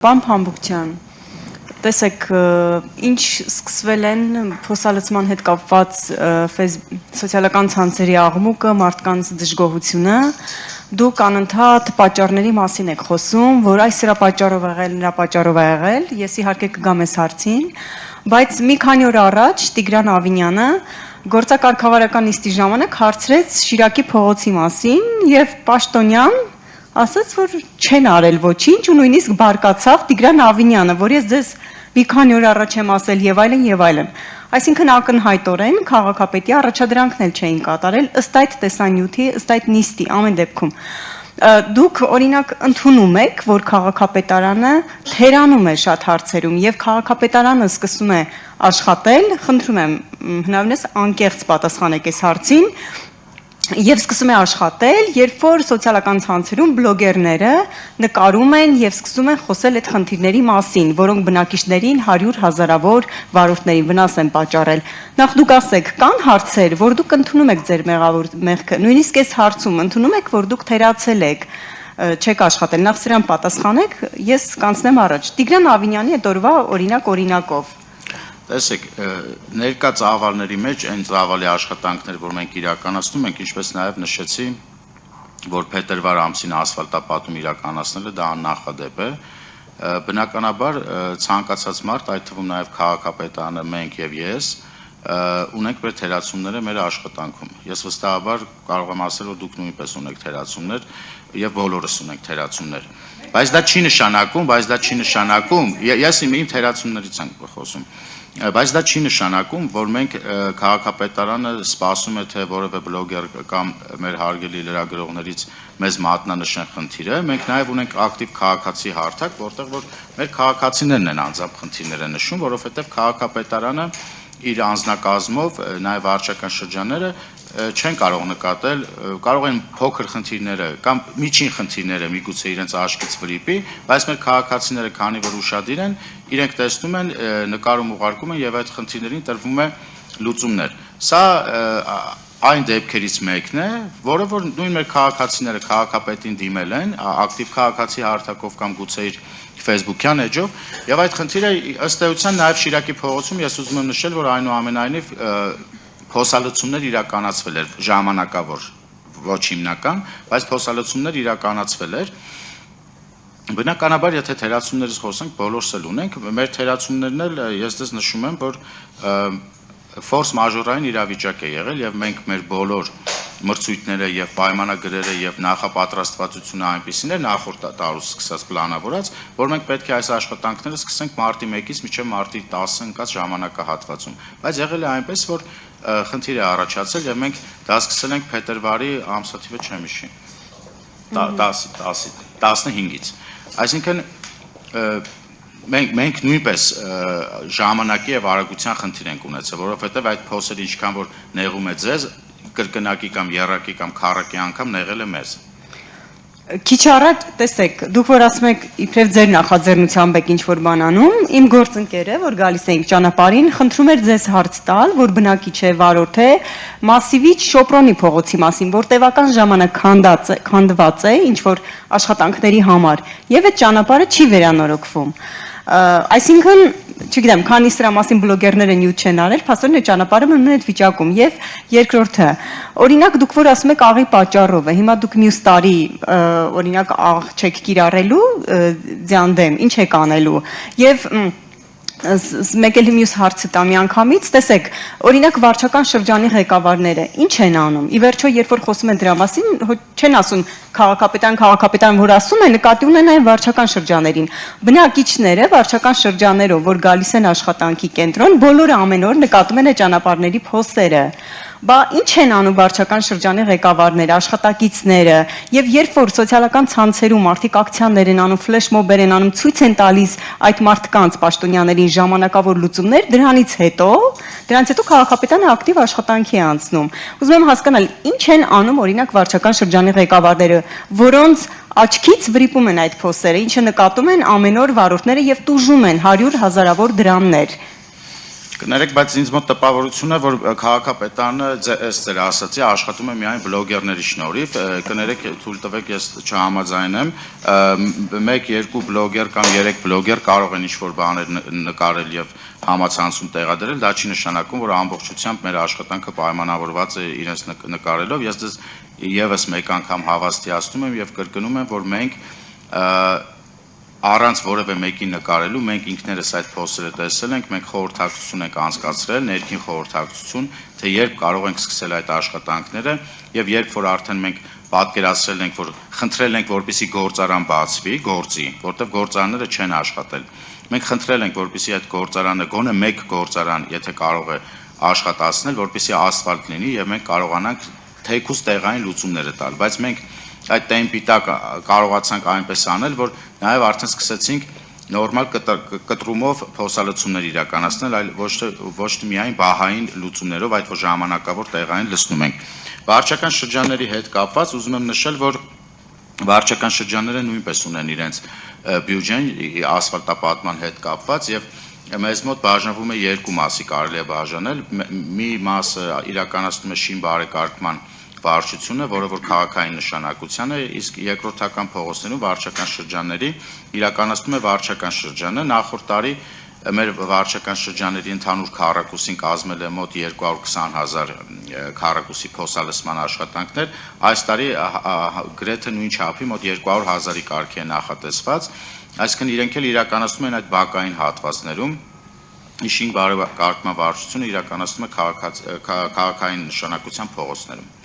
Պարոն Փամբուկյան, տեսեք, ինչ սկսվել են փոսալցման հետ կապված սոցիալական ցանցերի աղմուկը, մարդկանց դժգոհությունը, դուք անընդհատ պատճառների մասին եք խոսում, որ այս սրա պատճառով եղել, նրա պատճառով եղել, ես իհարկե կգամ այս հարցին, բայց մի քանի օր առաջ Տիգրան Ավինյանը գործակարգավարական նիստի ժամանակ հարցրեց Շիրակի փողոցի մասին եւ պաշտոնյան ասաց, որ չեն արել ոչինչ ու նույնիսկ բարկացավ Տիգրան Ավինյանը, որ ես ձեզ մի քանի օր առաջ եմ ասել եւ այլն եւ այլն։ Այսինքն ակնհայտորեն քաղաքապետի առաջադրանքն էլ չէին կատարել ըստ այդ տեսանյութի, ըստ այդ նիստի ամեն դեպքում։ Դուք օրինակ ընդունում եք, որ քաղաքապետարանը թերանում է շատ հարցերում եւ քաղաքապետարանը սկսում է աշխատել, խնդրում եմ հնարավորինս անկեղծ պատասխանեք այս հարցին, Եվ սկսում է աշխատել, երբ որ սոցիալական ցանցերում բլոգերները նկարում են եւ սկսում են խոսել այդ խնդիրների մասին, որոնք բնակիչներին 100,000-ավոր վարորդներին վնաս են պատճառել։ Նախ դուք ասեք, կան հարցեր, որ դուք ընդունում եք ձեր մեղքը, նույնիսկ այս հարցում ընդունում եք, որ դուք թերացել եք, չեք աշխատել, նախ սրան պատասխանեք, ես կանցնեմ առաջ։ Տիգրան Ավինյանի այդ օրվա օրինակով Տեսեք, ներկա ծավալների մեջ այն ծավալի աշխատանքներ, որ մենք իրականացնում ենք, ինչպես նաև նշեցի, որ փետրվար ամսին ասֆալտապատում իրականացնելը դա աննախադեպ է, բնականաբար ցանկացած մարդ, այդ թվում նաև քաղաքապետարանը, մենք եւ ես, ունենք մեր թերացումները մեր աշխատանքում։ Ես վստահաբար կարող եմ ասել, որ դուք նույնպես ունեք թերացումներ եւ բոլորս ունենք թերացումներ։ Բայց դա չի նշանակում, ես իմ թերացումներից եմ խոսում։ Բայց դա չի նշանակում, որ մենք քաղաքապետարանը սպասում է, թե որևէ բլոգեր կամ մեր հարգելի լրագրողներից մեզ մատնանշեն խնդիրը, մենք նաև ունենք ակտիվ քաղաքացի հարթակ, որտեղ որ մեր քաղաքացիներն են անձամբ խնդիրները նշում, որովհետև քաղաքապետարանը իր անձնակազմով, նաև վարչական շրջանները չեն կարող նկատել, կարող են փոքր խնդիրները կամ միջին խնդիրները միգուցե իրենց աչքից վրիպի, բայց մեր քաղաքացիները, քանի որ ուշադիր են, իրենք տեսնում են, նկարում ուղարկում են եւ այդ խնդիրներին տրվում է լուծումներ։ Սա այն դեպքերից մեկն է, որը որ նույն մեր քաղաքացիները քաղաքապետին դիմել են, ակտիվ քաղաքացի հարթակով կամ գուցե իր Facebook-յան էջով, եւ այդ խնդիրը ըստ էության նաեւ Շիրակի փողոցում ես ուզում եմ նշել, որ այնուամենայնիվ փոսալցումներ իրականացվել էր ժամանակավոր, ոչ հիմնական, բայց փոսալցումներ իրականացվել էր։ Բնականաբար, եթե թերացումներից խոսենք, բոլորս էլ ունենք, մեր թերացումներն էլ ես դες նշում եմ, որ ֆորս մաժորային իրավիճակ է եղել եւ մենք մեր բոլոր մրցույթները եւ պայմանագրերը եւ նախապատրաստվածությունը այնպիսին էր նախորդ տարուց սկսած պլանավորած, որ մենք պետք է այս աշխատանքները սկսենք մարտի 1-ից մինչեւ մարտի 10 ընկած ժամանակահատվածում։ Բայց եղել է այնպես, որ խնդիր է առաջացել եւ մենք դա սկսել ենք փետրվարի ամսաթիվը չեմ հիշի 15-ից։ Այսինքն մենք նույնպես ժամանակի եւ արագության խնդիր ենք ունեցել, որովհետեւ այդ փոսերը ինչքան որ նեղում է ձեզ, կրկնակի կամ երակի կամ քառակի անգամ նեղել է մեզ։ Քիչ առաջ, տեսեք, դուք որ ասում եք իբրև ձեր նախաձեռնությամբ եք ինչ-որ բան անում, իմ գործընկերը, որ գալիս էինք ճանապարհին, խնդրում էր ձեզ հարց տալ, որ բնակիչ է, վարորդ է, Մասիվիչ Շոպրոնի փողոցի մասին, որ տևական ժամանակ քանդված է, ինչ-որ աշխատանքների համար, եւ այդ ճանապարհը չի վերանորոգվում։ Այսինքն, չգիտեմ, քանի սրա մասին բլոգերները նյութ չեն արել, փաստորեն այդ ճանապարհը մնում է այդ վիճակում եւ երկրորդը, օրինակ դուք որ ասում եք աղի պատճառով է, հիմա դուք մյուս տարի օրինակ աղ չեք կիրառելու ձյան դեմ, ինչ եք անելու եւ մեկ էլ մյուս հարցը տա միանգամից, տեսեք, օրինակ վարչական շրջանի ղեկավարները ինչ են անում։ Ի վերջո, երբ որ խոսում են դրա մասին, չեն ասում քաղաքապետարան, որ ասում է, նկատի ունեն այն վարչական շրջաներին։ Բնակիչները վարչական շրջաներով, որ գալիս են աշխատանքի կենտրոն, բոլորը ամեն օր նկատում են այդ ճանապարհների փոսերը։ Բա ինչ են անում վարչական շրջանի ղեկավարները, աշխատակիցները, եւ երբ որ սոցիալական ցանցերում մարդիկ ակցիաներ են անում, ֆլեշմոբեր են անում, ցույց են տալիս այդ մարդկանց պաշտոնյաներին ժամանակավոր լուծումներ, դրանից հետո քաղաքապետարանը ակտիվ աշխատանքի է անցնում։ Ուզում եմ հասկանալ, ինչ են անում օրինակ վարչական շրջանի ղեկավարները, որոնց աչքից վրիպում են այդ փոսերը, ինչը նկատում են ամեն օր վարորդները եւ տուժում են 100,000-ավոր դրամներ։ Կներեք, բայց ինձ մոտ տպավորություն է, որ քաղաքապետարանը ըստ ձեր ասացի աշխատում է միայն բլոգերների շնորհիվ, կներեք, թույլ տվեք ես չհամաձայնեմ, 1-2 բլոգեր կամ 3 բլոգեր կարող են ինչ-որ բաներ նկարել եւ համացանցում տեղադրել, դա չի նշանակում, որ ամբողջությամբ մեր աշխատանքը պայմանավորված է իրենց նկարելով, ես դες եւս մեկ անգամ հավաստիացնում եմ եւ կրկնում եմ, որ մենք առանց որևէ մեկի նկարելու մենք ինքներս այդ փոստերը տեսել ենք, մենք խորհրդակցություն ենք անցկացրել, ներքին խորհրդակցություն, թե երբ կարող ենք սկսել այդ աշխատանքները եւ երբ որ արդեն մենք պատկերացրել ենք, որ խնդրել ենք, որպեսզի գործարան բացվի, գործի, որտեղ գործարանները չեն աշխատել։ Մենք խնդրել ենք, որպեսզի այդ գործարանը գոնե մեկ գործարան, եթե կարող է աշխատացնել, որպեսզի ասֆալտ լինի եւ մենք կարողանանք թեկուզ տեղային լուծումները տալ, բայց մենք այդ տեմպի տակ կարողացանք այնպես անել, որ նաև արդեն սկսեցինք նորմալ կտրումով փոսալցումներ իրականացնել, այլ ոչ թե միայն բահային լուծումներով, այդ որ ժամանակավոր տեղային լցնում ենք։ Վարչական շրջանների հետ կապված ուզում եմ նշել, որ վարչական շրջանները նույնպես ունեն իրենց բյուջեն ասֆալտապատման հետ կապված եւ մեզ մոտ բաժանվում է երկու մասի կարելի է բաժանել, մի մասը իրականացնում է շին բարեկարգման վարչությունը, որը որ քաղաքային նշանակության է, իսկ երկրորդական փողոցներում վարչական շրջանների իրականացնում է վարչական շրջանը։ Նախորդ տարի մեր վարչական շրջանների ընդհանուր քառակուսին կազմել է մոտ 220,000 քառակուսի փոսալցման աշխատանքներ, այս տարի գրեթե նույն չափի մոտ 200,000-ի կարգի է նախատեսված, այսինքն իրենք էլ իրականացնում են այդ բակային հատվածներում շին բարեկարգման վարչությունը իրականացնում է քաղաքային նշանակության փողոցներում։